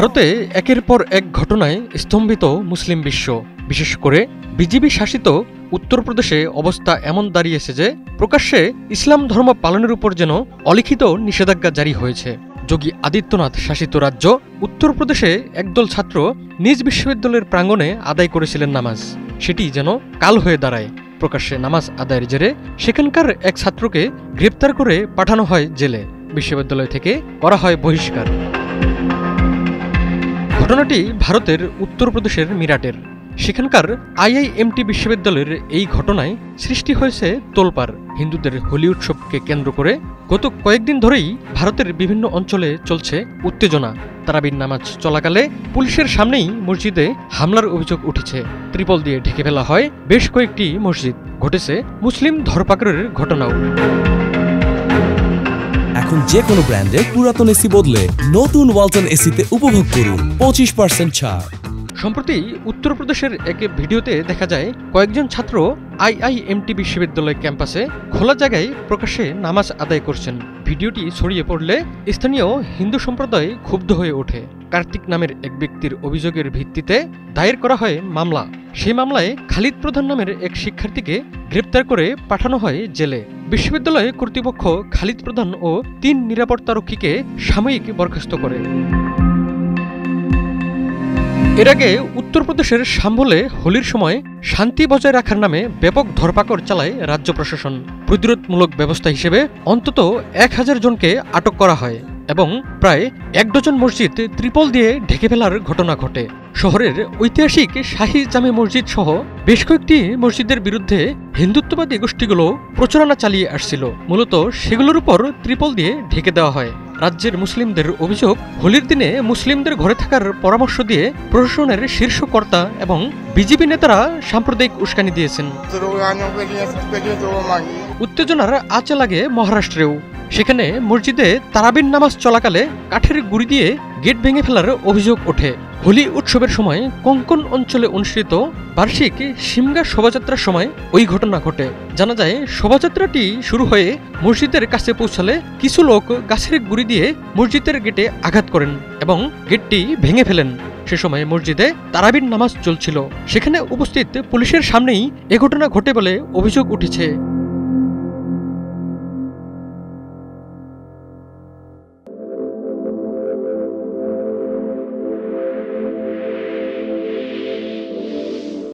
ভারতে একের পর এক ঘটনায় স্তম্ভিত মুসলিম বিশ্ব, বিশেষ করে বিজেপি শাসিত উত্তরপ্রদেশে অবস্থা এমন দাঁড়িয়েছে যে প্রকাশ্যে ইসলাম ধর্ম পালনের উপর যেন অলিখিত নিষেধাজ্ঞা জারি হয়েছে। যোগী আদিত্যনাথ শাসিত রাজ্য উত্তরপ্রদেশে একদল ছাত্র নিজ বিশ্ববিদ্যালয়ের প্রাঙ্গণে আদায় করেছিলেন নামাজ, সেটি যেন কাল হয়ে দাঁড়ায়। প্রকাশ্যে নামাজ আদায়ের জেরে সেখানকার এক ছাত্রকে গ্রেপ্তার করে পাঠানো হয় জেলে, বিশ্ববিদ্যালয় থেকে করা হয় বহিষ্কার। ঘটনাটি ভারতের উত্তরপ্রদেশের মিরাটের। সেখানকার আইআইএমটি বিশ্ববিদ্যালয়ের এই ঘটনায় সৃষ্টি হয়েছে তোলপাড়। হিন্দুদের হোলি উৎসবকে কেন্দ্র করে গত কয়েকদিন ধরেই ভারতের বিভিন্ন অঞ্চলে চলছে উত্তেজনা। তারাবির নামাজ চলাকালে পুলিশের সামনেই মসজিদে হামলার অভিযোগ উঠেছে। ত্রিপল দিয়ে ঢেকে ফেলা হয় বেশ কয়েকটি মসজিদ। ঘটেছে মুসলিম ধরপাকড়ের ঘটনাও। এখন যে কোনো ব্র্যান্ডের পুরাতন এসি বদলে নতুন ওয়ালটন এসিতে উপভোগ করুন 25% ছাড়। সম্প্রতি উত্তরপ্রদেশের এক ভিডিওতে দেখা যায় কয়েকজন ছাত্র আইআইএমটি বিশ্ববিদ্যালয় ক্যাম্পাসে খোলা জায়গায় প্রকাশ্যে নামাজ আদায় করছেন। ভিডিওটি ছড়িয়ে পড়লে স্থানীয় হিন্দু সম্প্রদায় ক্ষুব্ধ হয়ে ওঠে। কার্তিক নামের এক ব্যক্তির অভিযোগের ভিত্তিতে দায়ের করা হয় মামলা। সেই মামলায় খালিদ প্রধান নামের এক শিক্ষার্থীকে গ্রেপ্তার করে পাঠানো হয় জেলে। বিশ্ববিদ্যালয় কর্তৃপক্ষ খালিদ প্রধান ও 3 নিরাপত্তারক্ষীকে সাময়িক বরখাস্ত করে। এর আগে উত্তরপ্রদেশের শাম্ভলে হোলির সময় শান্তি বজায় রাখার নামে ব্যাপক ধরপাকড় চালায় রাজ্য প্রশাসন। প্রতিরোধমূলক ব্যবস্থা হিসেবে অন্তত 1000 জনকে আটক করা হয় এবং প্রায় 1 ডজন মসজিদ ত্রিপল দিয়ে ঢেকে ফেলার ঘটনা ঘটে। শহরের ঐতিহাসিক শাহী জামে মসজিদ সহ বেশ কয়েকটি মসজিদের বিরুদ্ধে হিন্দুত্ববাদী গোষ্ঠীগুলো প্রচারণা চালিয়ে আসছিল। মূলত সেগুলোর উপর ত্রিপল দিয়ে ঢেকে দেওয়া হয়। রাজ্যের মুসলিমদের অভিযোগ, হোলির দিনে মুসলিমদের ঘরে থাকার পরামর্শ দিয়ে প্রশাসনের শীর্ষ কর্তা এবং বিজেপি নেতারা সাম্প্রদায়িক উস্কানি দিয়েছেন। উত্তেজনার আঁচে লাগে মহারাষ্ট্রেও। সেখানে মসজিদে তারাবির নামাজ চলাকালে কাঠের গুঁড়ি দিয়ে গেট ভেঙে ফেলার অভিযোগ ওঠে। হোলি উৎসবের সময় কোঙ্কণ অঞ্চলে অনুষ্ঠিত বার্ষিক সিমগা শোভাযাত্রার সময় ওই ঘটনা ঘটে। জানা যায় শোভাযাত্রাটি শুরু হয়ে মসজিদের কাছে পৌঁছালে কিছু লোক গাছের গুঁড়ি দিয়ে মসজিদের গেটে আঘাত করেন এবং গেটটি ভেঙে ফেলেন। সে সময় মসজিদে তারাবির নামাজ চলছিল। সেখানে উপস্থিত পুলিশের সামনেই এ ঘটনা ঘটে বলে অভিযোগ উঠেছে।